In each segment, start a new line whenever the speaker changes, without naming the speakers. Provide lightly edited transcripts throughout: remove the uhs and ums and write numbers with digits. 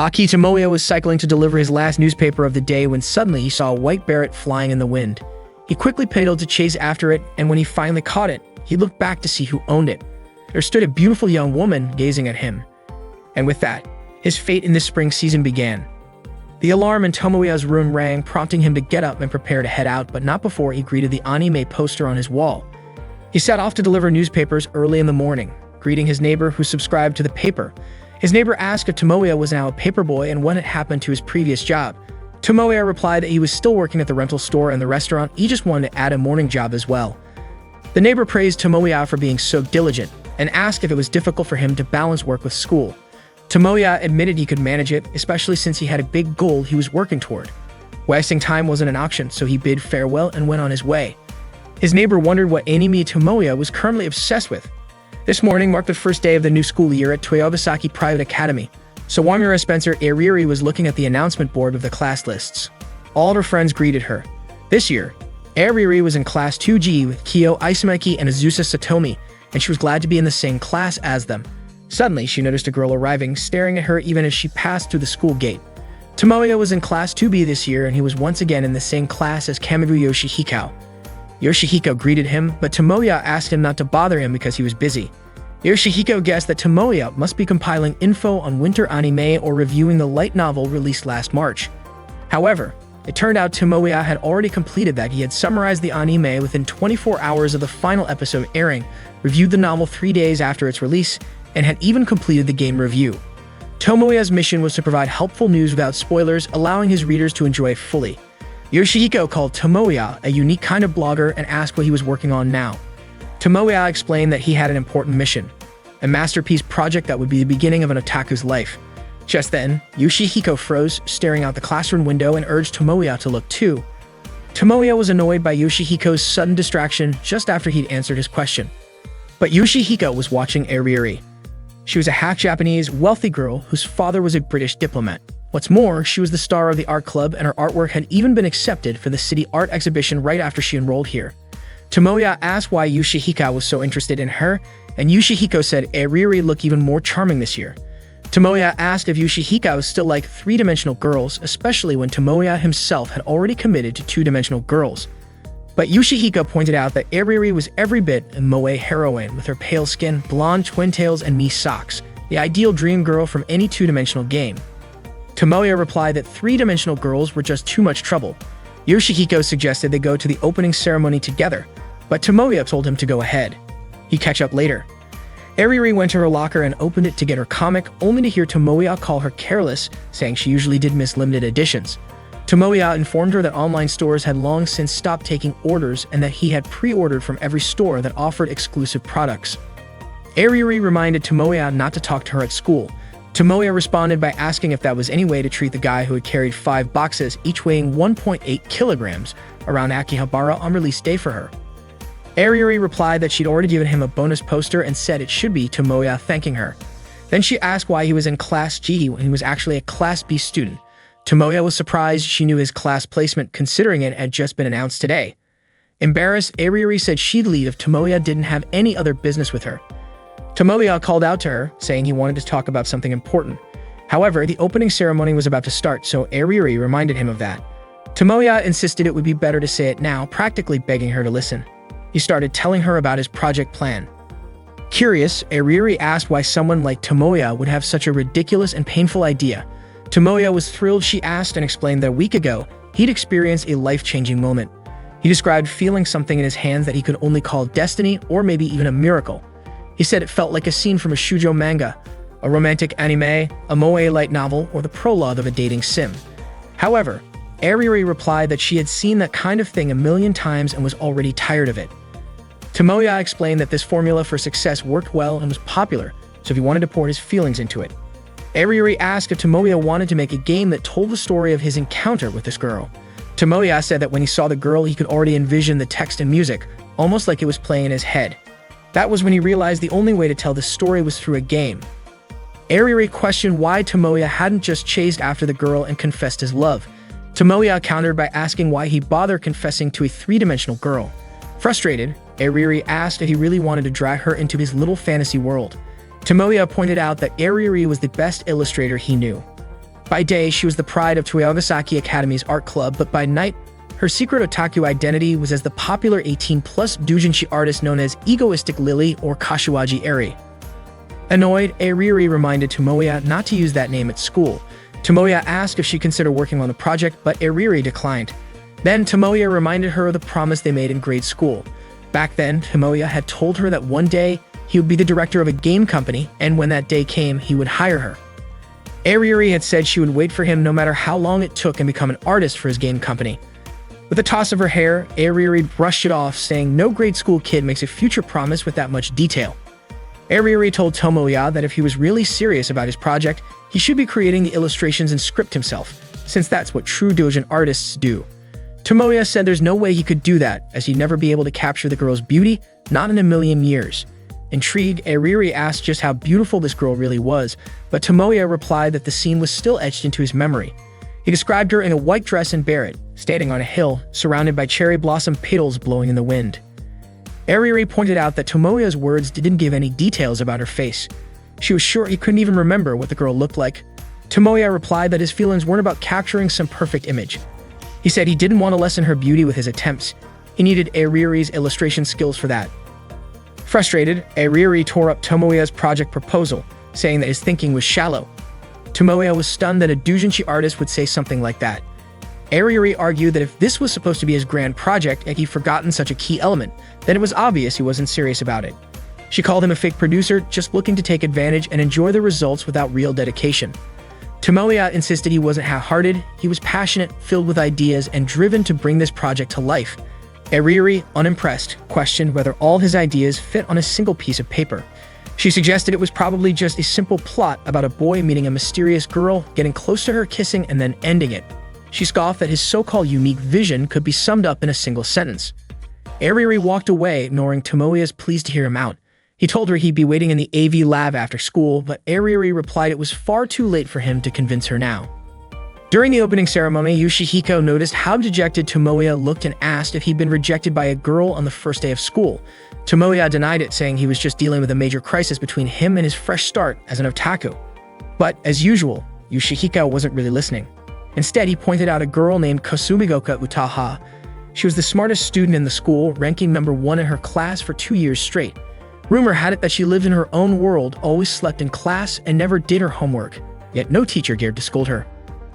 Aki Tomoya was cycling to deliver his last newspaper of the day when suddenly he saw a white beret flying in the wind. He quickly pedaled to chase after it, and when he finally caught it, he looked back to see who owned it. There stood a beautiful young woman gazing at him. And with that, his fate in this spring season began. The alarm in Tomoya's room rang, prompting him to get up and prepare to head out, but not before he greeted the anime poster on his wall. He set off to deliver newspapers early in the morning, greeting his neighbor who subscribed to the paper. His neighbor asked if Tomoya was now a paperboy and what had happened to his previous job. Tomoya replied that he was still working at the rental store and the restaurant, he just wanted to add a morning job as well. The neighbor praised Tomoya for being so diligent and asked if it was difficult for him to balance work with school. Tomoya admitted he could manage it, especially since he had a big goal he was working toward. Wasting time wasn't an option, so he bid farewell and went on his way. His neighbor wondered what anime Tomoya was currently obsessed with. This morning marked the first day of the new school year at Toyobasaki Private Academy. Sawamura Spencer Ariri was looking at the announcement board of the class lists. All her friends greeted her. This year, Ariri was in Class 2G with Kyo Isumaki and Azusa Satomi, and she was glad to be in the same class as them. Suddenly, she noticed a girl arriving, staring at her even as she passed through the school gate. Tomoya was in Class 2B this year, and he was once again in the same class as Kamibu Yoshihiko. Yoshihiko greeted him, but Tomoya asked him not to bother him because he was busy. Yoshihiko guessed that Tomoya must be compiling info on winter anime or reviewing the light novel released last March. However, it turned out Tomoya had already completed that. He had summarized the anime within 24 hours of the final episode airing, reviewed the novel 3 days after its release, and had even completed the game review. Tomoya's mission was to provide helpful news without spoilers, allowing his readers to enjoy it fully. Yoshihiko called Tomoya a unique kind of blogger and asked what he was working on now. Tomoya explained that he had an important mission, a masterpiece project that would be the beginning of an otaku's life. Just then, Yoshihiko froze, staring out the classroom window and urged Tomoya to look too. Tomoya was annoyed by Yoshihiko's sudden distraction just after he'd answered his question. But Yoshihiko was watching Ariri. She was a half-Japanese, wealthy girl whose father was a British diplomat. What's more, she was the star of the art club, and her artwork had even been accepted for the city art exhibition right after she enrolled here. Tomoya asked why Yoshihiko was so interested in her, and Yoshihiko said Ariri looked even more charming this year. Tomoya asked if Yoshihiko still liked three-dimensional girls, especially when Tomoya himself had already committed to two-dimensional girls. But Yoshihiko pointed out that Ariri was every bit a moe heroine with her pale skin, blonde twin tails, and knee socks, the ideal dream girl from any two-dimensional game. Tomoya replied that three-dimensional girls were just too much trouble. Yoshihiko suggested they go to the opening ceremony together, but Tomoya told him to go ahead. He'd catch up later. Ariri went to her locker and opened it to get her comic, only to hear Tomoya call her careless, saying she usually did miss limited editions. Tomoya informed her that online stores had long since stopped taking orders and that he had pre-ordered from every store that offered exclusive products. Ariri reminded Tomoya not to talk to her at school. Tomoya responded by asking if that was any way to treat the guy who had carried 5 boxes, each weighing 1.8 kilograms, around Akihabara on release day for her. Ariri replied that she'd already given him a bonus poster and said it should be Tomoya thanking her. Then she asked why he was in Class G when he was actually a Class B student. Tomoya was surprised she knew his class placement, considering it had just been announced today. Embarrassed, Ariri said she'd leave if Tomoya didn't have any other business with her. Tomoya called out to her, saying he wanted to talk about something important. However, the opening ceremony was about to start, so Ariri reminded him of that. Tomoya insisted it would be better to say it now, practically begging her to listen. He started telling her about his project plan. Curious, Ariri asked why someone like Tomoya would have such a ridiculous and painful idea. Tomoya was thrilled she asked and explained that a week ago, he'd experienced a life-changing moment. He described feeling something in his hands that he could only call destiny or maybe even a miracle. He said it felt like a scene from a shoujo manga, a romantic anime, a moe light novel, or the prologue of a dating sim. However, Ariri replied that she had seen that kind of thing a million times and was already tired of it. Tomoya explained that this formula for success worked well and was popular, so he wanted to pour his feelings into it. Ariri asked if Tomoya wanted to make a game that told the story of his encounter with this girl. Tomoya said that when he saw the girl, he could already envision the text and music, almost like it was playing in his head. That was when he realized the only way to tell the story was through a game. Ariri questioned why Tomoya hadn't just chased after the girl and confessed his love. Tomoya countered by asking why he bothered confessing to a three-dimensional girl. Frustrated, Ariri asked if he really wanted to drag her into his little fantasy world. Tomoya pointed out that Ariri was the best illustrator he knew. By day, she was the pride of Toyogasaki Academy's art club, but by night, her secret otaku identity was as the popular 18-plus doujinshi artist known as Egoistic Lily or Kashiwaji Eri. Annoyed, Ariri reminded Tomoya not to use that name at school. Tomoya asked if she considered working on the project, but Ariri declined. Then Tomoya reminded her of the promise they made in grade school. Back then, Tomoya had told her that one day he would be the director of a game company, and when that day came, he would hire her. Ariri had said she would wait for him no matter how long it took and become an artist for his game company. With a toss of her hair, Ariri brushed it off, saying no grade school kid makes a future promise with that much detail. Ariri told Tomoya that if he was really serious about his project, he should be creating the illustrations and script himself, since that's what true doujin artists do. Tomoya said there's no way he could do that, as he'd never be able to capture the girl's beauty, not in a million years. Intrigued, Ariri asked just how beautiful this girl really was, but Tomoya replied that the scene was still etched into his memory. He described her in a white dress and beret, standing on a hill, surrounded by cherry blossom petals blowing in the wind. Ariri pointed out that Tomoya's words didn't give any details about her face. She was sure he couldn't even remember what the girl looked like. Tomoya replied that his feelings weren't about capturing some perfect image. He said he didn't want to lessen her beauty with his attempts. He needed Ariri's illustration skills for that. Frustrated, Ariri tore up Tomoya's project proposal, saying that his thinking was shallow. Tomoya was stunned that a doujinshi artist would say something like that. Ariri argued that if this was supposed to be his grand project and he'd forgotten such a key element, then it was obvious he wasn't serious about it. She called him a fake producer, just looking to take advantage and enjoy the results without real dedication. Tomoya insisted he wasn't half-hearted, he was passionate, filled with ideas, and driven to bring this project to life. Ariri, unimpressed, questioned whether all his ideas fit on a single piece of paper. She suggested it was probably just a simple plot about a boy meeting a mysterious girl, getting close to her, kissing, and then ending it. She scoffed that his so-called unique vision could be summed up in a single sentence. Ariri walked away, ignoring Tomoya's pleas to hear him out. He told her he'd be waiting in the AV lab after school, but Ariri replied it was far too late for him to convince her now. During the opening ceremony, Yoshihiko noticed how dejected Tomoya looked and asked if he'd been rejected by a girl on the first day of school. Tomoya denied it, saying he was just dealing with a major crisis between him and his fresh start as an otaku. But, as usual, Yoshihiko wasn't really listening. Instead, he pointed out a girl named Kosumigoka Utaha. She was the smartest student in the school, ranking number 1 in her class for 2 years straight. Rumor had it that she lived in her own world, always slept in class, and never did her homework. Yet no teacher dared to scold her.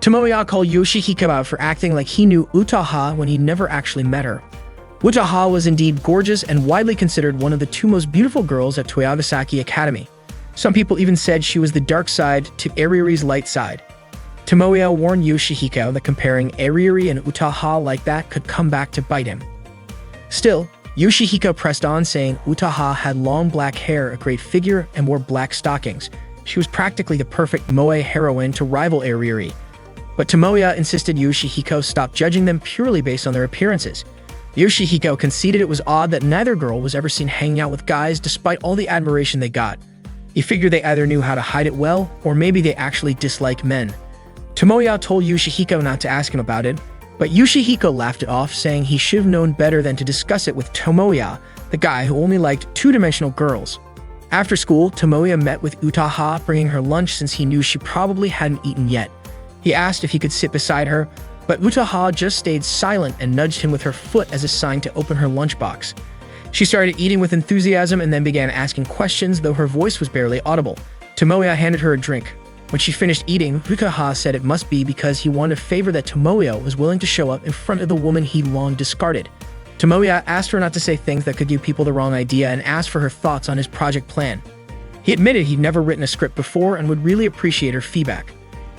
Tomoya called Yoshihiko out for acting like he knew Utaha when he'd never actually met her. Utaha was indeed gorgeous and widely considered one of the 2 most beautiful girls at Toyogasaki Academy. Some people even said she was the dark side to Ariri's light side. Tomoya warned Yoshihiko that comparing Ariri and Utaha like that could come back to bite him. Still, Yoshihiko pressed on, saying Utaha had long black hair, a great figure, and wore black stockings. She was practically the perfect moe heroine to rival Ariri. But Tomoya insisted Yoshihiko stop judging them purely based on their appearances. Yoshihiko conceded it was odd that neither girl was ever seen hanging out with guys despite all the admiration they got. He figured they either knew how to hide it well, or maybe they actually dislike men. Tomoya told Yoshihiko not to ask him about it, but Yoshihiko laughed it off, saying he should have known better than to discuss it with Tomoya, the guy who only liked two-dimensional girls. After school, Tomoya met with Utaha, bringing her lunch since he knew she probably hadn't eaten yet. He asked if he could sit beside her, but Utaha just stayed silent and nudged him with her foot as a sign to open her lunchbox. She started eating with enthusiasm and then began asking questions, though her voice was barely audible. Tomoya handed her a drink. When she finished eating, Utaha said it must be because he wanted a favor that Tomoya was willing to show up in front of the woman he long discarded. Tomoya asked her not to say things that could give people the wrong idea and asked for her thoughts on his project plan. He admitted he'd never written a script before and would really appreciate her feedback.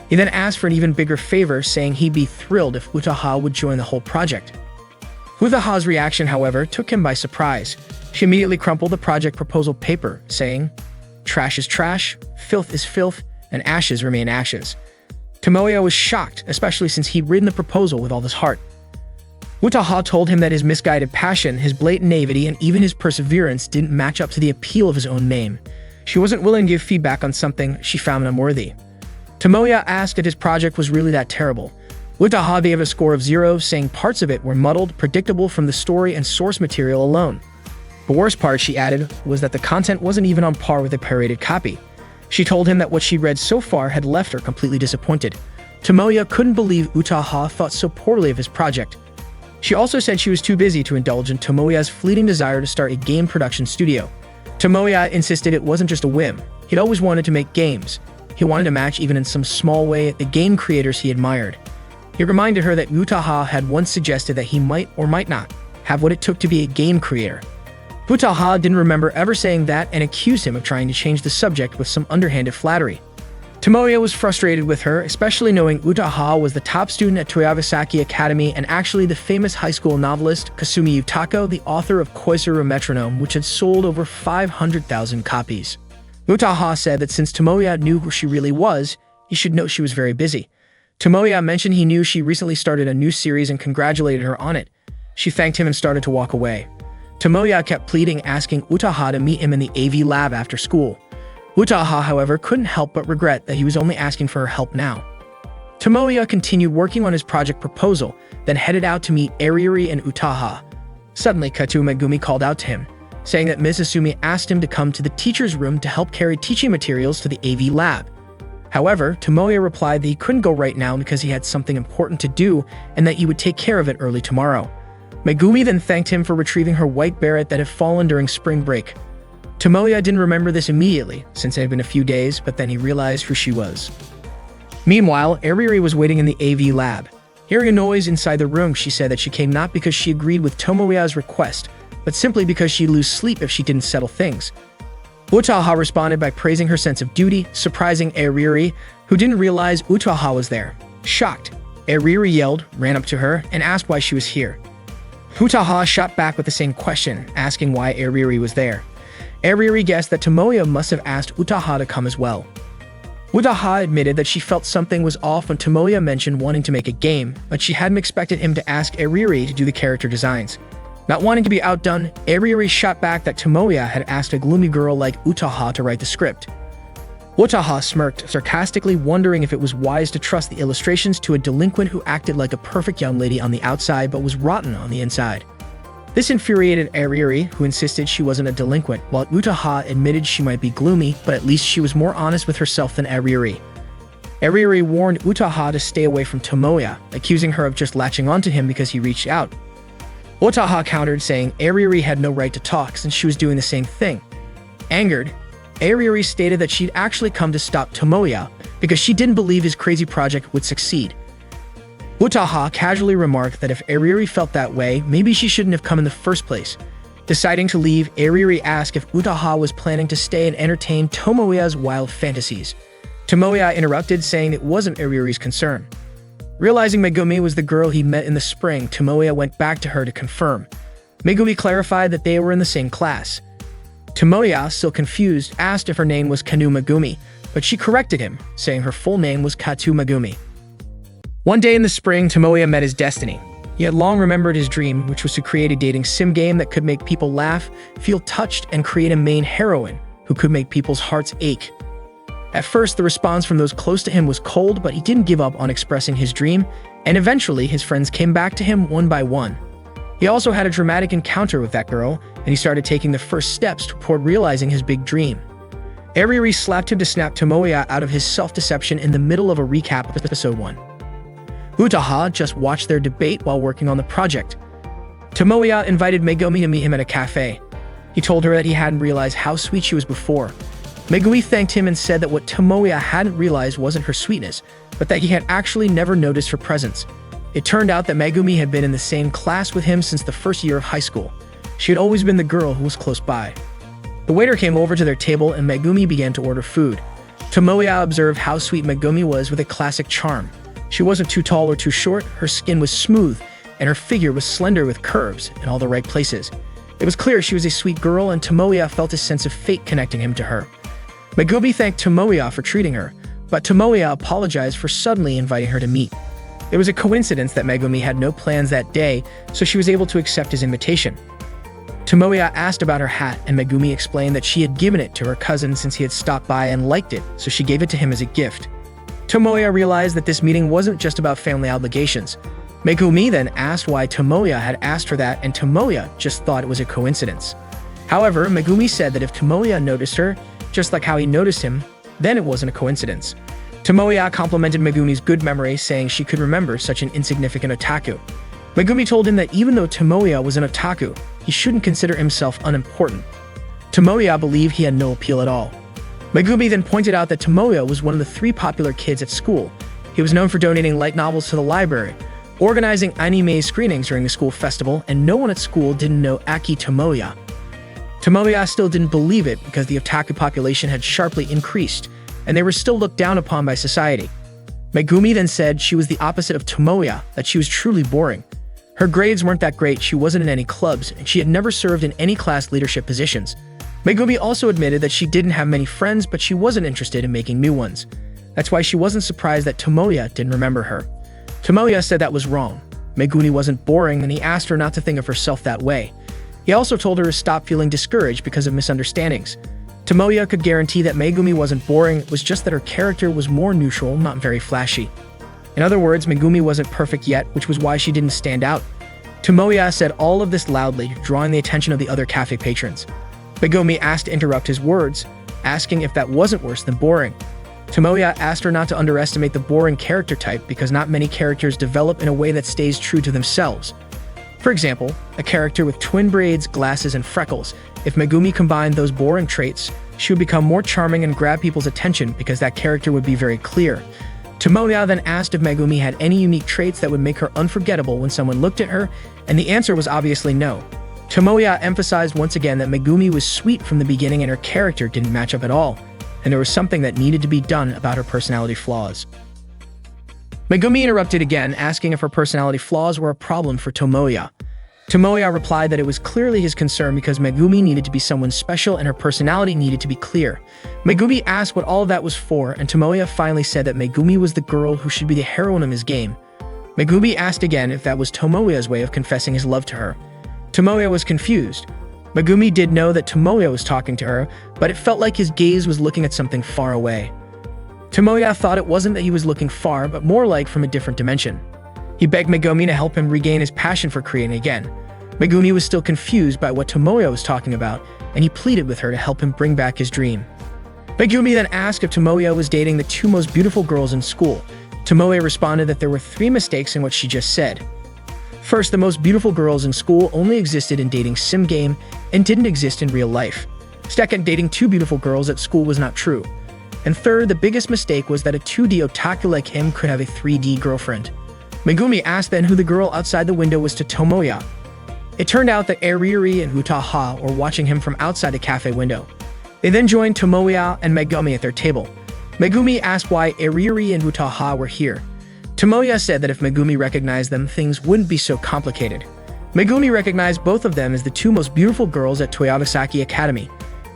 He then asked for an even bigger favor, saying he'd be thrilled if Utaha would join the whole project. Utaha's reaction, however, took him by surprise. She immediately crumpled the project proposal paper, saying, "Trash is trash, filth is filth, and ashes remain ashes." Tomoya was shocked, especially since he'd written the proposal with all his heart. Utaha told him that his misguided passion, his blatant naivety, and even his perseverance didn't match up to the appeal of his own name. She wasn't willing to give feedback on something she found unworthy. Tomoya asked if his project was really that terrible. Utaha gave a score of 0, saying parts of it were muddled, predictable from the story and source material alone. The worst part, she added, was that the content wasn't even on par with a pirated copy. She told him that what she'd read so far had left her completely disappointed. Tomoya couldn't believe Utaha thought so poorly of his project. She also said she was too busy to indulge in Tomoya's fleeting desire to start a game production studio. Tomoya insisted it wasn't just a whim. He'd always wanted to make games. He wanted to match, even in some small way, the game creators he admired. He reminded her that Utaha had once suggested that he might or might not have what it took to be a game creator. Utaha didn't remember ever saying that and accused him of trying to change the subject with some underhanded flattery. Tomoya was frustrated with her, especially knowing Utaha was the top student at Toyabasaki Academy and actually the famous high school novelist Kasumi Utako, the author of Koizuru Metronome, which had sold over 500,000 copies. Utaha said that since Tomoya knew who she really was, he should know she was very busy. Tomoya mentioned he knew she recently started a new series and congratulated her on it. She thanked him and started to walk away. Tomoya kept pleading, asking Utaha to meet him in the AV lab after school. Utaha, however, couldn't help but regret that he was only asking for her help now. Tomoya continued working on his project proposal, then headed out to meet Ariuri and Utaha. Suddenly, Kato Megumi called out to him, saying that Ms. Asumi asked him to come to the teacher's room to help carry teaching materials to the AV lab. However, Tomoya replied that he couldn't go right now because he had something important to do and that he would take care of it early tomorrow. Megumi then thanked him for retrieving her white beret that had fallen during spring break. Tomoya didn't remember this immediately, since it had been a few days, but then he realized who she was. Meanwhile, Ariuri was waiting in the AV lab. Hearing a noise inside the room, she said that she came not because she agreed with Tomoya's request, but simply because she'd lose sleep if she didn't settle things. Utaha responded by praising her sense of duty, surprising Ariuri, who didn't realize Utaha was there. Shocked, Ariuri yelled, ran up to her, and asked why she was here. Utaha shot back with the same question, asking why Ariuri was there. Ariuri guessed that Tomoya must have asked Utaha to come as well. Utaha admitted that she felt something was off when Tomoya mentioned wanting to make a game, but she hadn't expected him to ask Ariuri to do the character designs. Not wanting to be outdone, Ariuri shot back that Tomoya had asked a gloomy girl like Utaha to write the script. Utaha smirked, sarcastically wondering if it was wise to trust the illustrations to a delinquent who acted like a perfect young lady on the outside but was rotten on the inside. This infuriated Ariuri, who insisted she wasn't a delinquent, while Utaha admitted she might be gloomy, but at least she was more honest with herself than Ariuri. Ariuri warned Utaha to stay away from Tomoya, accusing her of just latching onto him because he reached out. Utaha countered, saying Ariuri had no right to talk since she was doing the same thing. Angered, Ariuri stated that she'd actually come to stop Tomoya because she didn't believe his crazy project would succeed. Utaha casually remarked that if Ariuri felt that way, maybe she shouldn't have come in the first place. Deciding to leave, Ariuri asked if Utaha was planning to stay and entertain Tomoya's wild fantasies. Tomoya interrupted, saying it wasn't Ariuri's concern. Realizing Megumi was the girl he met in the spring, Tomoya went back to her to confirm. Megumi clarified that they were in the same class. Tomoya, still confused, asked if her name was Kanu Megumi, but she corrected him, saying her full name was Kato Megumi. One day in the spring, Tomoya met his destiny. He had long remembered his dream, which was to create a dating sim game that could make people laugh, feel touched, and create a main heroine who could make people's hearts ache. At first, the response from those close to him was cold, but he didn't give up on expressing his dream, and eventually his friends came back to him one by one. He also had a dramatic encounter with that girl, and he started taking the first steps toward realizing his big dream. Ariuri slapped him to snap Tomoya out of his self-deception in the middle of a recap of episode 1. Utaha just watched their debate while working on the project. Tomoya invited Megumi to meet him at a cafe. He told her that he hadn't realized how sweet she was before. Megumi thanked him and said that what Tomoya hadn't realized wasn't her sweetness, but that he had actually never noticed her presence. It turned out that Megumi had been in the same class with him since the first year of high school. She had always been the girl who was close by. The waiter came over to their table and Megumi began to order food. Tomoya observed how sweet Megumi was with a classic charm. She wasn't too tall or too short, her skin was smooth, and her figure was slender with curves in all the right places. It was clear she was a sweet girl, and Tomoya felt a sense of fate connecting him to her. Megumi thanked Tomoya for treating her, but Tomoya apologized for suddenly inviting her to meet. It was a coincidence that Megumi had no plans that day, so she was able to accept his invitation. Tomoya asked about her hat, and Megumi explained that she had given it to her cousin since he had stopped by and liked it, so she gave it to him as a gift. Tomoya realized that this meeting wasn't just about family obligations. Megumi then asked why Tomoya had asked her that, and Tomoya just thought it was a coincidence. However, Megumi said that if Tomoya noticed her, just like how he noticed him, then it wasn't a coincidence. Tomoya complimented Megumi's good memory, saying she could remember such an insignificant otaku. Megumi told him that even though Tomoya was an otaku, he shouldn't consider himself unimportant. Tomoya believed he had no appeal at all. Megumi then pointed out that Tomoya was one of the 3 popular kids at school. He was known for donating light novels to the library, organizing anime screenings during the school festival, and no one at school didn't know Aki Tomoya. Tomoya still didn't believe it because the otaku population had sharply increased, and they were still looked down upon by society. Megumi then said she was the opposite of Tomoya, that she was truly boring. Her grades weren't that great, she wasn't in any clubs, and she had never served in any class leadership positions. Megumi also admitted that she didn't have many friends, but she wasn't interested in making new ones. That's why she wasn't surprised that Tomoya didn't remember her. Tomoya said that was wrong. Megumi wasn't boring, and he asked her not to think of herself that way. He also told her to stop feeling discouraged because of misunderstandings. Tomoya could guarantee that Megumi wasn't boring, it was just that her character was more neutral, not very flashy. In other words, Megumi wasn't perfect yet, which was why she didn't stand out. Tomoya said all of this loudly, drawing the attention of the other cafe patrons. Megumi asked to interrupt his words, asking if that wasn't worse than boring. Tomoya asked her not to underestimate the boring character type because not many characters develop in a way that stays true to themselves. For example, a character with twin braids, glasses, and freckles. If Megumi combined those boring traits, she would become more charming and grab people's attention because that character would be very clear. Tomoya then asked if Megumi had any unique traits that would make her unforgettable when someone looked at her, and the answer was obviously no. Tomoya emphasized once again that Megumi was sweet from the beginning and her character didn't match up at all, and there was something that needed to be done about her personality flaws. Megumi interrupted again, asking if her personality flaws were a problem for Tomoya. Tomoya replied that it was clearly his concern because Megumi needed to be someone special and her personality needed to be clear. Megumi asked what all of that was for, and Tomoya finally said that Megumi was the girl who should be the heroine of his game. Megumi asked again if that was Tomoya's way of confessing his love to her. Tomoya was confused. Megumi did know that Tomoya was talking to her, but it felt like his gaze was looking at something far away. Tomoya thought it wasn't that he was looking far, but more like from a different dimension. He begged Megumi to help him regain his passion for creating again. Megumi was still confused by what Tomoya was talking about, and he pleaded with her to help him bring back his dream. Megumi then asked if Tomoya was dating the 2 most beautiful girls in school. Tomoya responded that there were 3 mistakes in what she just said. First, the most beautiful girls in school only existed in dating sim game and didn't exist in real life. Second, dating 2 beautiful girls at school was not true. And third, the biggest mistake was that a 2D otaku like him could have a 3D girlfriend. Megumi asked then who the girl outside the window was to Tomoya. It turned out that Eriri and Utaha were watching him from outside the cafe window. They then joined Tomoya and Megumi at their table. Megumi asked why Eriri and Utaha were here. Tomoya said that if Megumi recognized them, things wouldn't be so complicated. Megumi recognized both of them as the 2 most beautiful girls at Toyogasaki Academy.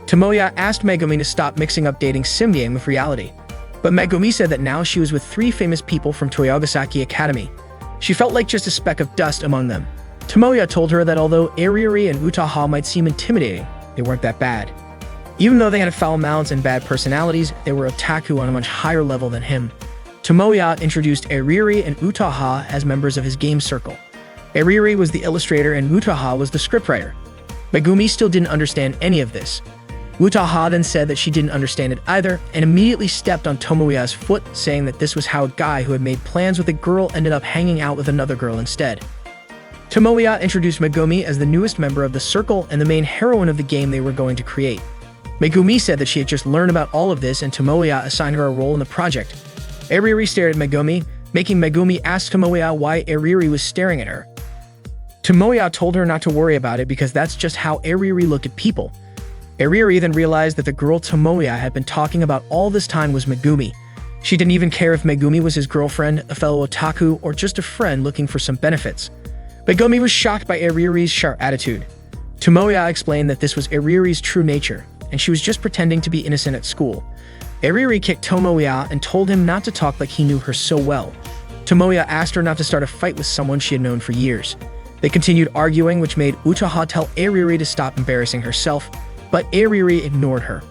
Tomoya asked Megumi to stop mixing up dating sim game with reality. But Megumi said that now she was with 3 famous people from Toyogasaki Academy. She felt like just a speck of dust among them. Tomoya told her that although Eriri and Utaha might seem intimidating, they weren't that bad. Even though they had foul mouths and bad personalities, they were otaku on a much higher level than him. Tomoya introduced Eriri and Utaha as members of his game circle. Eriri was the illustrator and Utaha was the scriptwriter. Megumi still didn't understand any of this. Utaha then said that she didn't understand it either and immediately stepped on Tomoya's foot, saying that this was how a guy who had made plans with a girl ended up hanging out with another girl instead. Tomoya introduced Megumi as the newest member of the circle and the main heroine of the game they were going to create. Megumi said that she had just learned about all of this and Tomoya assigned her a role in the project. Eriri stared at Megumi, making Megumi ask Tomoya why Eriri was staring at her. Tomoya told her not to worry about it because that's just how Eriri looked at people. Eriri then realized that the girl Tomoya had been talking about all this time was Megumi. She didn't even care if Megumi was his girlfriend, a fellow otaku, or just a friend looking for some benefits. Megumi was shocked by Eriri's sharp attitude. Tomoya explained that this was Eriri's true nature, and she was just pretending to be innocent at school. Eriri kicked Tomoya and told him not to talk like he knew her so well. Tomoya asked her not to start a fight with someone she had known for years. They continued arguing, which made Utaha tell Eriri to stop embarrassing herself, but Eriri ignored her.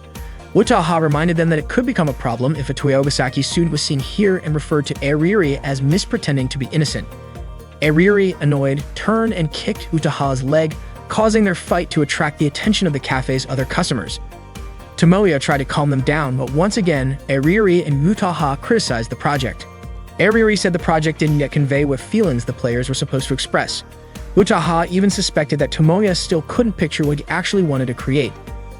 Utaha reminded them that it could become a problem if a Toyogasaki student was seen here and referred to Eriri as mispretending to be innocent. Eriri, annoyed, turned and kicked Utaha's leg, causing their fight to attract the attention of the cafe's other customers. Tomoya tried to calm them down, but once again, Aririri and Utaha criticized the project. Aririri said the project didn't yet convey what feelings the players were supposed to express. Utaha even suspected that Tomoya still couldn't picture what he actually wanted to create.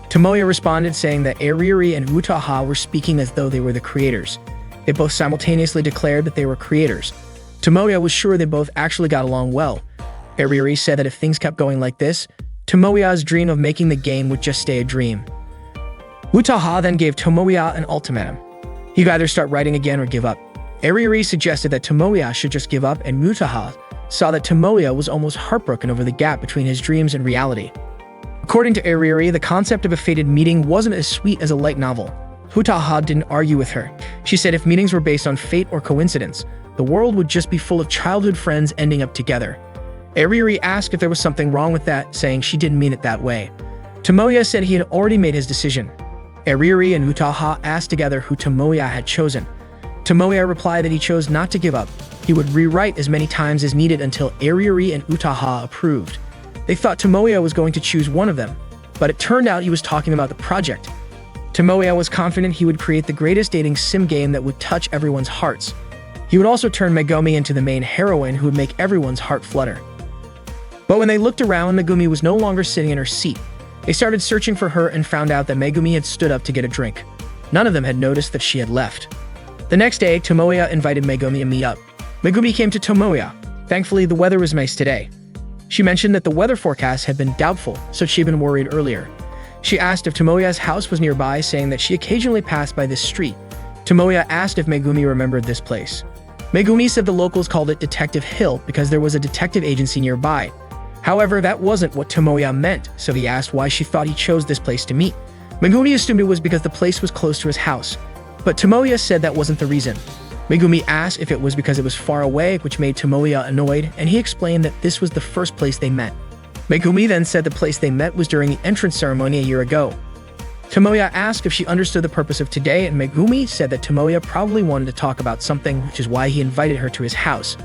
Tomoya responded saying that Aririri and Utaha were speaking as though they were the creators. They both simultaneously declared that they were creators. Tomoya was sure they both actually got along well. Aririri said that if things kept going like this, Tomoya's dream of making the game would just stay a dream. Utaha then gave Tomoya an ultimatum. He could either start writing again or give up. Aririri suggested that Tomoya should just give up, and Utaha saw that Tomoya was almost heartbroken over the gap between his dreams and reality. According to Aririri, the concept of a fated meeting wasn't as sweet as a light novel. Utaha didn't argue with her. She said if meetings were based on fate or coincidence, the world would just be full of childhood friends ending up together. Aririri asked if there was something wrong with that, saying she didn't mean it that way. Tomoya said he had already made his decision. Aririri and Utaha asked together who Tomoya had chosen. Tomoya replied that he chose not to give up. He would rewrite as many times as needed until Aririri and Utaha approved. They thought Tomoya was going to choose one of them, but it turned out he was talking about the project. Tomoya was confident he would create the greatest dating sim game that would touch everyone's hearts. He would also turn Megumi into the main heroine who would make everyone's heart flutter. But when they looked around, Megumi was no longer sitting in her seat. They started searching for her and found out that Megumi had stood up to get a drink. None of them had noticed that she had left. The next day, Tomoya invited Megumi to meet up. Megumi came to Tomoya. Thankfully, the weather was nice today. She mentioned that the weather forecast had been doubtful, so she'd been worried earlier. She asked if Tomoya's house was nearby, saying that she occasionally passed by this street. Tomoya asked if Megumi remembered this place. Megumi said the locals called it Detective Hill because there was a detective agency nearby. However, that wasn't what Tomoya meant, so he asked why she thought he chose this place to meet. Megumi assumed it was because the place was close to his house, but Tomoya said that wasn't the reason. Megumi asked if it was because it was far away, which made Tomoya annoyed, and he explained that this was the first place they met. Megumi then said the place they met was during the entrance ceremony a year ago. Tomoya asked if she understood the purpose of today, and Megumi said that Tomoya probably wanted to talk about something, which is why he invited her to his house.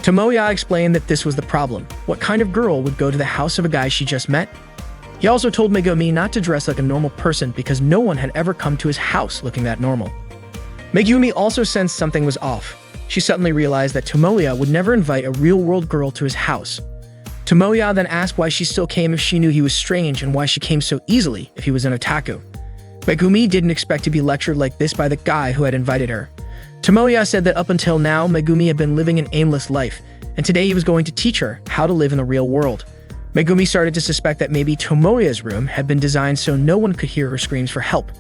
Tomoya explained that this was the problem. What kind of girl would go to the house of a guy she just met? He also told Megumi not to dress like a normal person because no one had ever come to his house looking that normal. Megumi also sensed something was off. She suddenly realized that Tomoya would never invite a real-world girl to his house. Tomoya then asked why she still came if she knew he was strange and why she came so easily if he was an otaku. Megumi didn't expect to be lectured like this by the guy who had invited her. Tomoya said that up until now, Megumi had been living an aimless life, and today he was going to teach her how to live in the real world. Megumi started to suspect that maybe Tomoya's room had been designed so no one could hear her screams for help.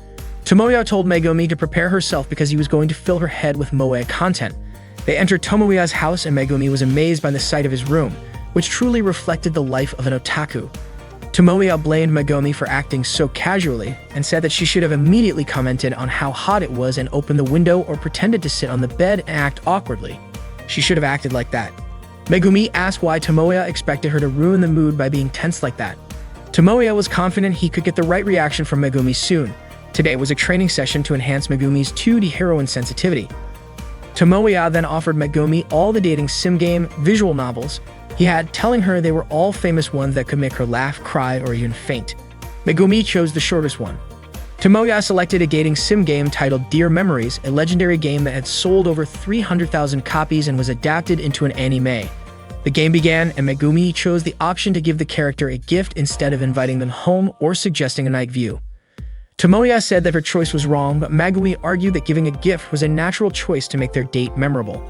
Tomoya told Megumi to prepare herself because he was going to fill her head with moe content. They entered Tomoya's house and Megumi was amazed by the sight of his room, which truly reflected the life of an otaku. Tomoya blamed Megumi for acting so casually and said that she should have immediately commented on how hot it was and opened the window or pretended to sit on the bed and act awkwardly. She should have acted like that. Megumi asked why Tomoya expected her to ruin the mood by being tense like that. Tomoya was confident he could get the right reaction from Megumi soon. Today was a training session to enhance Megumi's 2D heroine sensitivity. Tomoya then offered Megumi all the dating sim game visual novels he had, telling her they were all famous ones that could make her laugh, cry, or even faint. Megumi chose the shortest one. Tomoya selected a dating sim game titled Dear Memories, a legendary game that had sold over 300,000 copies and was adapted into an anime. The game began, and Megumi chose the option to give the character a gift instead of inviting them home or suggesting a night view. Tomoya said that her choice was wrong, but Megumi argued that giving a gift was a natural choice to make their date memorable.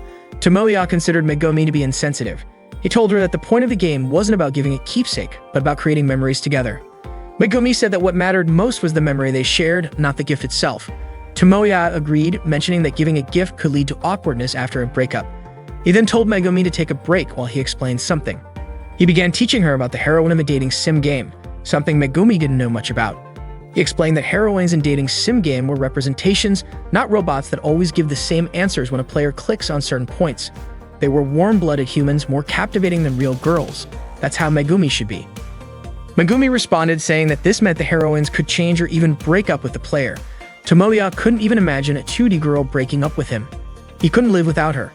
Tomoya considered Megumi to be insensitive. He told her that the point of the game wasn't about giving a keepsake, but about creating memories together. Megumi said that what mattered most was the memory they shared, not the gift itself. Tomoya agreed, mentioning that giving a gift could lead to awkwardness after a breakup. He then told Megumi to take a break while he explained something. He began teaching her about the heroine of a dating sim game, something Megumi didn't know much about. He explained that heroines in dating sim game were representations, not robots that always give the same answers when a player clicks on certain points. They were warm-blooded humans, more captivating than real girls. That's how Megumi should be. Megumi responded, saying that this meant the heroines could change or even break up with the player. Tomoya couldn't even imagine a 2D girl breaking up with him. He couldn't live without her.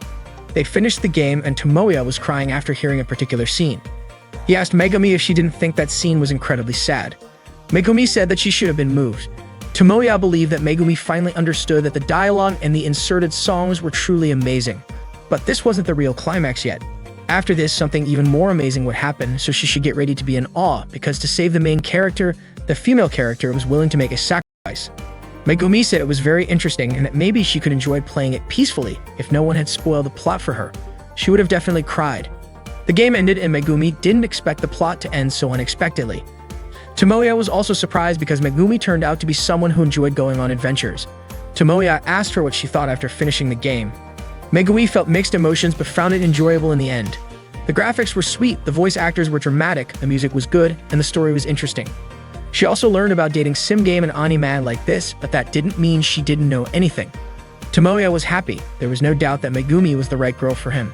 They finished the game and Tomoya was crying after hearing a particular scene. He asked Megumi if she didn't think that scene was incredibly sad. Megumi said that she should have been moved. Tomoya believed that Megumi finally understood that the dialogue and the inserted songs were truly amazing. But this wasn't the real climax yet. After this, something even more amazing would happen, so she should get ready to be in awe, because to save the main character, the female character was willing to make a sacrifice. Megumi said it was very interesting and that maybe she could enjoy playing it peacefully if no one had spoiled the plot for her. She would have definitely cried. The game ended and Megumi didn't expect the plot to end so unexpectedly. Tomoya was also surprised because Megumi turned out to be someone who enjoyed going on adventures. Tomoya asked her what she thought after finishing the game. Megumi felt mixed emotions but found it enjoyable in the end. The graphics were sweet, the voice actors were dramatic, the music was good, and the story was interesting. She also learned about dating sim game and anime like this, but that didn't mean she didn't know anything. Tomoya was happy. There was no doubt that Megumi was the right girl for him.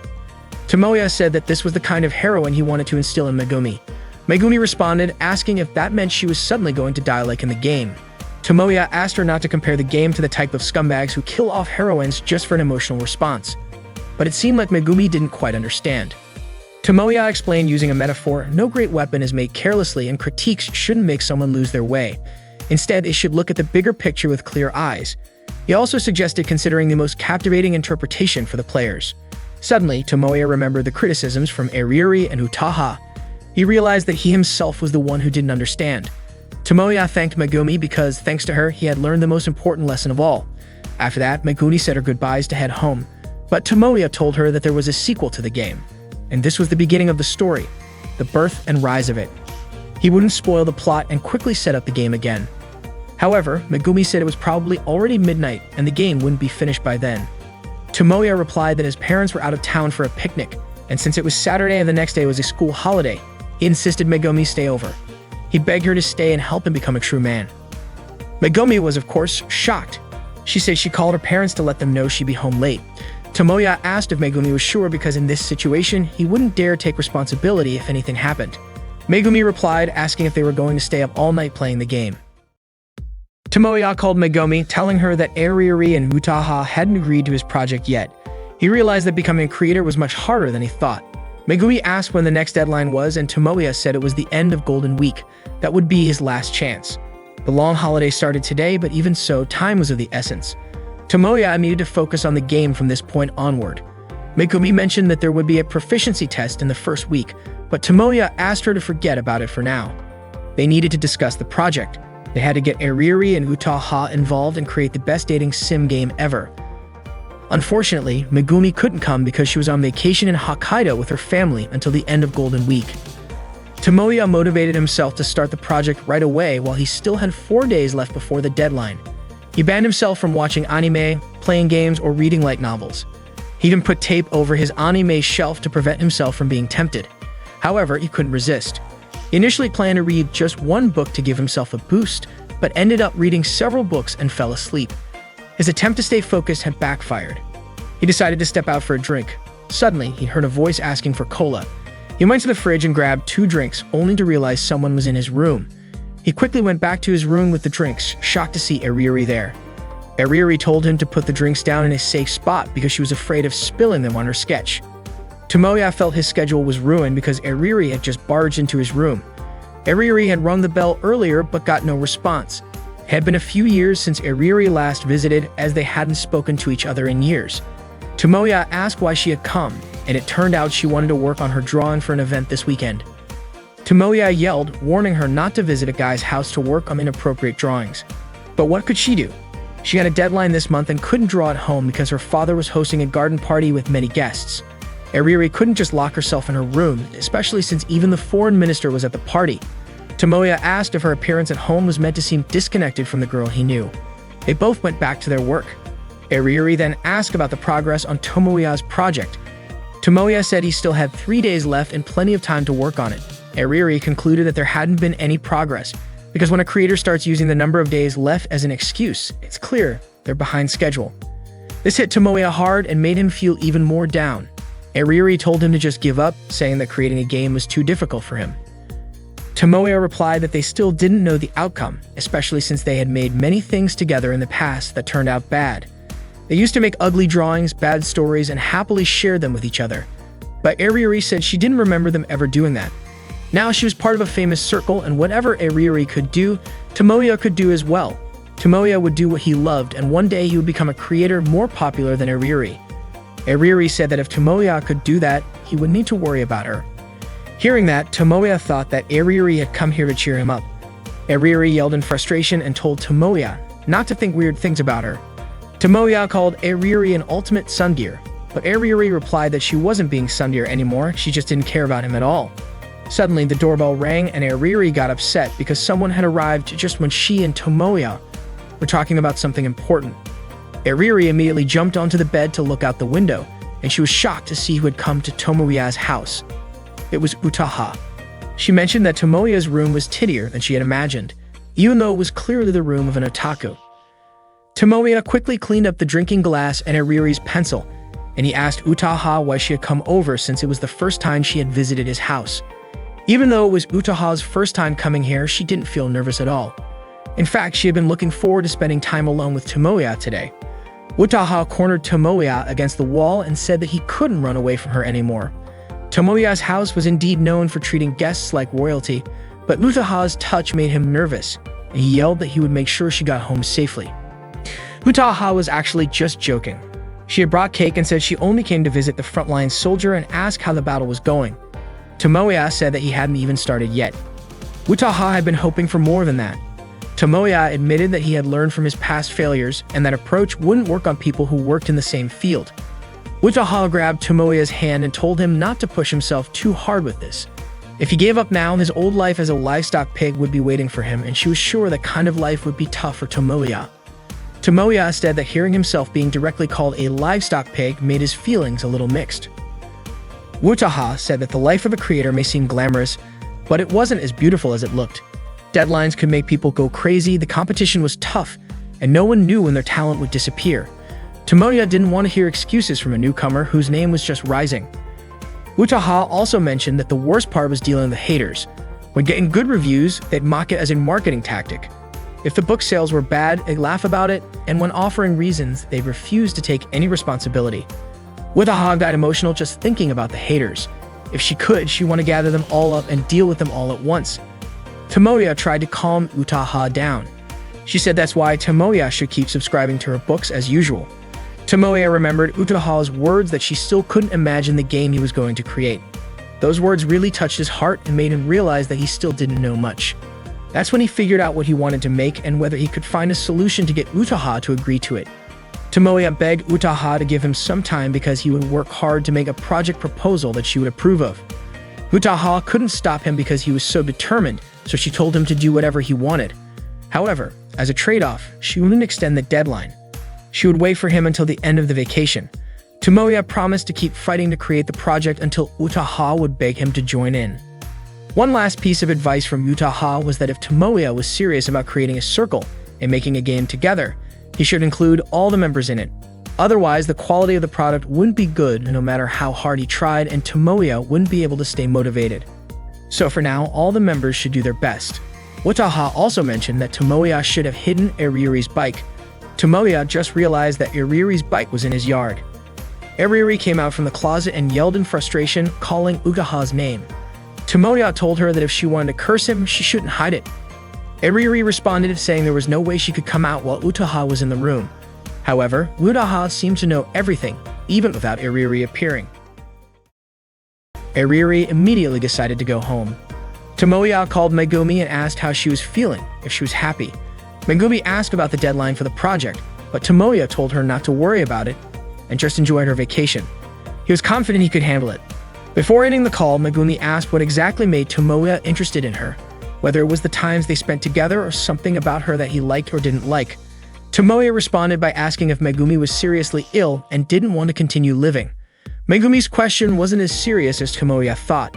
Tomoya said that this was the kind of heroine he wanted to instill in Megumi. Megumi responded, asking if that meant she was suddenly going to die like in the game. Tomoya asked her not to compare the game to the type of scumbags who kill off heroines just for an emotional response. But it seemed like Megumi didn't quite understand. Tomoya explained using a metaphor, no great weapon is made carelessly and critiques shouldn't make someone lose their way. Instead, they should look at the bigger picture with clear eyes. He also suggested considering the most captivating interpretation for the players. Suddenly, Tomoya remembered the criticisms from Eriri and Utaha. He realized that he himself was the one who didn't understand. Tomoya thanked Megumi because, thanks to her, he had learned the most important lesson of all. After that, Megumi said her goodbyes to head home. But Tomoya told her that there was a sequel to the game. And this was the beginning of the story, the birth and rise of it. He wouldn't spoil the plot and quickly set up the game again. However, Megumi said it was probably already midnight and the game wouldn't be finished by then. Tomoya replied that his parents were out of town for a picnic, and since it was Saturday and the next day was a school holiday, he insisted Megumi stay over. He begged her to stay and help him become a true man. Megumi was, of course, shocked. She said she called her parents to let them know she'd be home late. Tomoya asked if Megumi was sure because in this situation, he wouldn't dare take responsibility if anything happened. Megumi replied, asking if they were going to stay up all night playing the game. Tomoya called Megumi, telling her that Eriri and Utaha hadn't agreed to his project yet. He realized that becoming a creator was much harder than he thought. Megumi asked when the next deadline was, and Tomoya said it was the end of Golden Week. That would be his last chance. The long holiday started today, but even so, time was of the essence. Tomoya needed to focus on the game from this point onward. Megumi mentioned that there would be a proficiency test in the first week, but Tomoya asked her to forget about it for now. They needed to discuss the project. They had to get Eriri and Utaha involved and create the best dating sim game ever. Unfortunately, Megumi couldn't come because she was on vacation in Hokkaido with her family until the end of Golden Week. Tomoya motivated himself to start the project right away while he still had 4 days left before the deadline. He banned himself from watching anime, playing games, or reading light novels. He even put tape over his anime shelf to prevent himself from being tempted. However, he couldn't resist. He initially planned to read just one book to give himself a boost, but ended up reading several books and fell asleep. His attempt to stay focused had backfired. He decided to step out for a drink. Suddenly, he heard a voice asking for cola. He went to the fridge and grabbed 2 drinks, only to realize someone was in his room. He quickly went back to his room with the drinks, shocked to see Eriri there. Eriri told him to put the drinks down in a safe spot because she was afraid of spilling them on her sketch. Tomoya felt his schedule was ruined because Eriri had just barged into his room. Eriri had rung the bell earlier but got no response. It had been a few years since Eriri last visited, as they hadn't spoken to each other in years. Tomoya asked why she had come, and it turned out she wanted to work on her drawing for an event this weekend. Tomoya yelled, warning her not to visit a guy's house to work on inappropriate drawings. But what could she do? She had a deadline this month and couldn't draw at home because her father was hosting a garden party with many guests. Eriri couldn't just lock herself in her room, especially since even the foreign minister was at the party. Tomoya asked if her appearance at home was meant to seem disconnected from the girl he knew. They both went back to their work. Eriri then asked about the progress on Tomoya's project. Tomoya said he still had 3 days left and plenty of time to work on it. Eriri concluded that there hadn't been any progress, because when a creator starts using the number of days left as an excuse, it's clear they're behind schedule. This hit Tomoya hard and made him feel even more down. Eriri told him to just give up, saying that creating a game was too difficult for him. Tomoya replied that they still didn't know the outcome, especially since they had made many things together in the past that turned out bad. They used to make ugly drawings, bad stories, and happily share them with each other. But Eriri said she didn't remember them ever doing that. Now she was part of a famous circle, and whatever Eriri could do, Tomoya could do as well. Tomoya would do what he loved, and one day he would become a creator more popular than Iriri. Iriri said that if Tomoya could do that, he wouldn't need to worry about her. Hearing that, Tomoya thought that Iriri had come here to cheer him up. Iriri yelled in frustration and told Tomoya not to think weird things about her. Tomoya called Iriri an ultimate tsundere, but Iriri replied that she wasn't being tsundere anymore, she just didn't care about him at all. Suddenly, the doorbell rang and Iriri got upset because someone had arrived just when she and Tomoya were talking about something important. Iriri immediately jumped onto the bed to look out the window, and she was shocked to see who had come to Tomoya's house. It was Utaha. She mentioned that Tomoya's room was tittier than she had imagined, even though it was clearly the room of an otaku. Tomoya quickly cleaned up the drinking glass and Iriri's pencil, and he asked Utaha why she had come over since it was the first time she had visited his house. Even though it was Utaha's first time coming here, she didn't feel nervous at all. In fact, she had been looking forward to spending time alone with Tomoya today. Utaha cornered Tomoya against the wall and said that he couldn't run away from her anymore. Tomoya's house was indeed known for treating guests like royalty, but Utaha's touch made him nervous, and he yelled that he would make sure she got home safely. Utaha was actually just joking. She had brought cake and said she only came to visit the frontline soldier and ask how the battle was going. Tomoya said that he hadn't even started yet. Utaha had been hoping for more than that. Tomoya admitted that he had learned from his past failures and that approach wouldn't work on people who worked in the same field. Utaha grabbed Tomoya's hand and told him not to push himself too hard with this. If he gave up now, his old life as a livestock pig would be waiting for him, and she was sure that kind of life would be tough for Tomoya. Tomoya said that hearing himself being directly called a livestock pig made his feelings a little mixed. Utaha said that the life of a creator may seem glamorous, but it wasn't as beautiful as it looked. Deadlines could make people go crazy, the competition was tough, and no one knew when their talent would disappear. Tomoya didn't want to hear excuses from a newcomer whose name was just rising. Utaha also mentioned that the worst part was dealing with the haters. When getting good reviews, they'd mock it as a marketing tactic. If the book sales were bad, they'd laugh about it, and when offering reasons, they'd refuse to take any responsibility. Utaha got emotional just thinking about the haters. If she could, she wanted to gather them all up and deal with them all at once. Tomoya tried to calm Utaha down. She said that's why Tomoya should keep subscribing to her books as usual. Tomoya remembered Utaha's words that she still couldn't imagine the game he was going to create. Those words really touched his heart and made him realize that he still didn't know much. That's when he figured out what he wanted to make and whether he could find a solution to get Utaha to agree to it. Tomoya begged Utaha to give him some time because he would work hard to make a project proposal that she would approve of. Utaha couldn't stop him because he was so determined, so she told him to do whatever he wanted. However, as a trade-off, she wouldn't extend the deadline. She would wait for him until the end of the vacation. Tomoya promised to keep fighting to create the project until Utaha would beg him to join in. One last piece of advice from Utaha was that if Tomoya was serious about creating a circle and making a game together, he should include all the members in it. Otherwise, the quality of the product wouldn't be good no matter how hard he tried, and Tomoya wouldn't be able to stay motivated. So for now, all the members should do their best. Utaha also mentioned that Tomoya should have hidden Iriri's bike. Tomoya just realized that Iriri's bike was in his yard. Iriri came out from the closet and yelled in frustration, calling Utaha's name. Tomoya told her that if she wanted to curse him, she shouldn't hide it. Iriri responded saying there was no way she could come out while Utaha was in the room. However, Utaha seemed to know everything, even without Iriri appearing. Iriri immediately decided to go home. Tomoya called Megumi and asked how she was feeling, if she was happy. Megumi asked about the deadline for the project, but Tomoya told her not to worry about it and just enjoy her vacation. He was confident he could handle it. Before ending the call, Megumi asked what exactly made Tomoya interested in her, whether it was the times they spent together or something about her that he liked or didn't like. Tomoya responded by asking if Megumi was seriously ill and didn't want to continue living. Megumi's question wasn't as serious as Tomoya thought.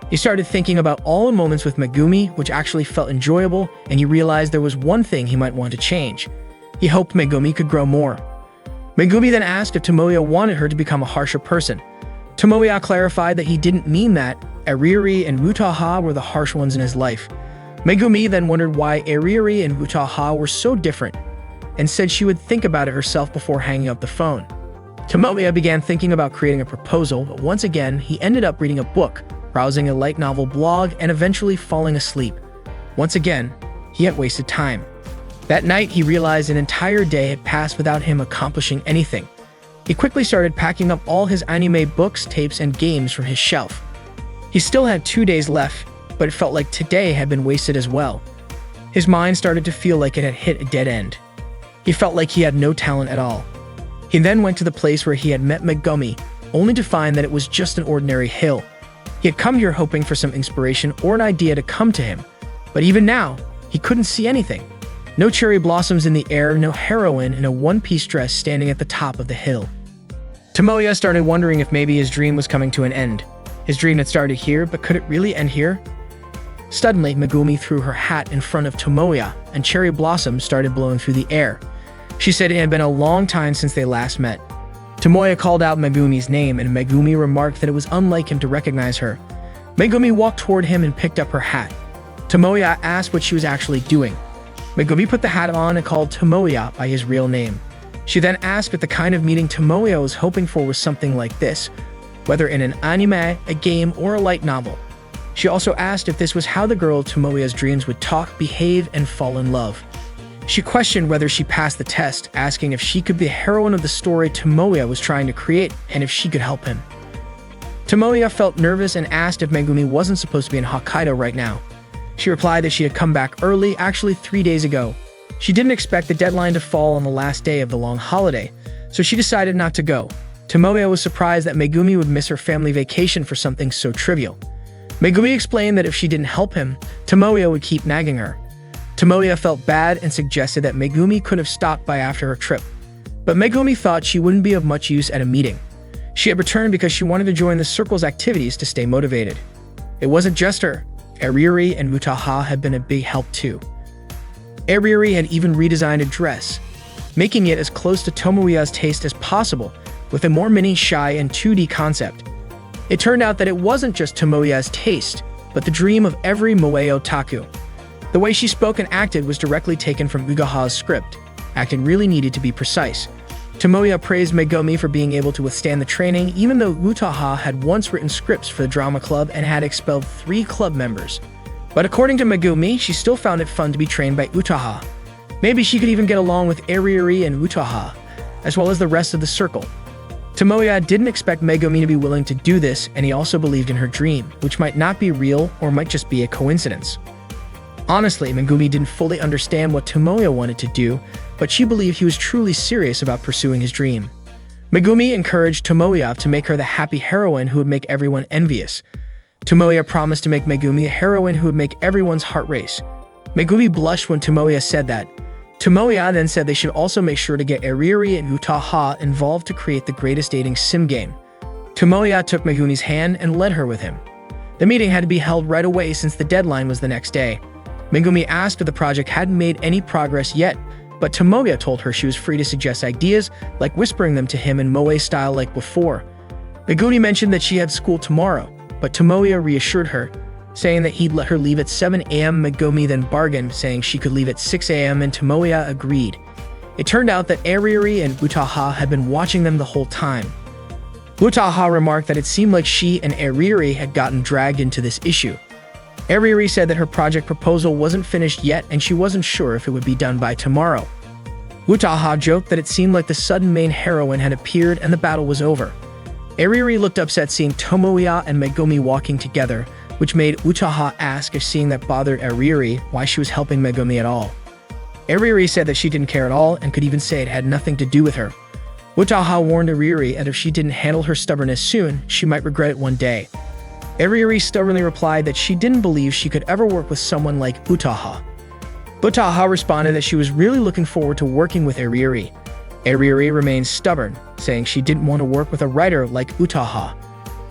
He started thinking about all the moments with Megumi, which actually felt enjoyable, and he realized there was one thing he might want to change. He hoped Megumi could grow more. Megumi then asked if Tomoya wanted her to become a harsher person. Tomoya clarified that he didn't mean that. Iriri and Utaha were the harsh ones in his life. Megumi then wondered why Iriri and Utaha were so different, and said she would think about it herself before hanging up the phone. Tomoya began thinking about creating a proposal, but once again, he ended up reading a book, browsing a light novel blog, and eventually falling asleep. Once again, he had wasted time. That night, he realized an entire day had passed without him accomplishing anything. He quickly started packing up all his anime books, tapes, and games from his shelf. He still had 2 days left, but it felt like today had been wasted as well. His mind started to feel like it had hit a dead end. He felt like he had no talent at all. He then went to the place where he had met Megumi, only to find that it was just an ordinary hill. He had come here hoping for some inspiration or an idea to come to him, but even now, he couldn't see anything. No cherry blossoms in the air, no heroine in a one-piece dress standing at the top of the hill. Tomoya started wondering if maybe his dream was coming to an end. His dream had started here, but could it really end here? Suddenly, Megumi threw her hat in front of Tomoya, and cherry blossoms started blowing through the air. She said it had been a long time since they last met. Tomoya called out Megumi's name, and Megumi remarked that it was unlike him to recognize her. Megumi walked toward him and picked up her hat. Tomoya asked what she was actually doing. Megumi put the hat on and called Tomoya by his real name. She then asked if the kind of meeting Tomoya was hoping for was something like this, whether in an anime, a game, or a light novel. She also asked if this was how the girl Tomoya's dreams would talk, behave, and fall in love. She questioned whether she passed the test, asking if she could be the heroine of the story Tomoya was trying to create and if she could help him. Tomoya felt nervous and asked if Megumi wasn't supposed to be in Hokkaido right now. She replied that she had come back early, actually 3 days ago. She didn't expect the deadline to fall on the last day of the long holiday, so she decided not to go. Tomoya was surprised that Megumi would miss her family vacation for something so trivial. Megumi explained that if she didn't help him, Tomoya would keep nagging her. Tomoya felt bad and suggested that Megumi could have stopped by after her trip. But Megumi thought she wouldn't be of much use at a meeting. She had returned because she wanted to join the circle's activities to stay motivated. It wasn't just her. Ariuri and Utaha had been a big help too. Ariuri had even redesigned a dress, making it as close to Tomoya's taste as possible, with a more mini shy and 2D concept. It turned out that it wasn't just Tomoya's taste, but the dream of every moe otaku. The way she spoke and acted was directly taken from Ugaha's script. Acting really needed to be precise. Tomoya praised Megumi for being able to withstand the training, even though Utaha had once written scripts for the drama club and had expelled 3 club members. But according to Megumi, she still found it fun to be trained by Utaha. Maybe she could even get along with Ariuri and Utaha, as well as the rest of the circle. Tomoya didn't expect Megumi to be willing to do this, and he also believed in her dream, which might not be real or might just be a coincidence. Honestly, Megumi didn't fully understand what Tomoya wanted to do, but she believed he was truly serious about pursuing his dream. Megumi encouraged Tomoya to make her the happy heroine who would make everyone envious. Tomoya promised to make Megumi a heroine who would make everyone's heart race. Megumi blushed when Tomoya said that. Tomoya then said they should also make sure to get Ariuri and Utaha involved to create the greatest dating sim game. Tomoya took Megumi's hand and led her with him. The meeting had to be held right away since the deadline was the next day. Megumi asked if the project hadn't made any progress yet, but Tomoya told her she was free to suggest ideas, like whispering them to him in moe style like before. Megumi mentioned that she had school tomorrow, but Tomoya reassured her, saying that he'd let her leave at 7 a.m. Megumi then bargained, saying she could leave at 6 a.m. and Tomoya agreed. It turned out that Ariuri and Utaha had been watching them the whole time. Utaha remarked that it seemed like she and Ariuri had gotten dragged into this issue. Ariuri said that her project proposal wasn't finished yet and she wasn't sure if it would be done by tomorrow. Utaha joked that it seemed like the sudden main heroine had appeared and the battle was over. Ariuri looked upset seeing Tomoya and Megumi walking together, which made Utaha ask if seeing that bothered Ariuri why she was helping Megumi at all. Ariuri said that she didn't care at all and could even say it had nothing to do with her. Utaha warned Ariuri that if she didn't handle her stubbornness soon, she might regret it one day. Ariuri stubbornly replied that she didn't believe she could ever work with someone like Utaha. Utaha responded that she was really looking forward to working with Ariuri. Ariuri remained stubborn, saying she didn't want to work with a writer like Utaha.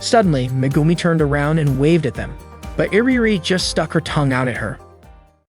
Suddenly, Megumi turned around and waved at them, but Ariuri just stuck her tongue out at her.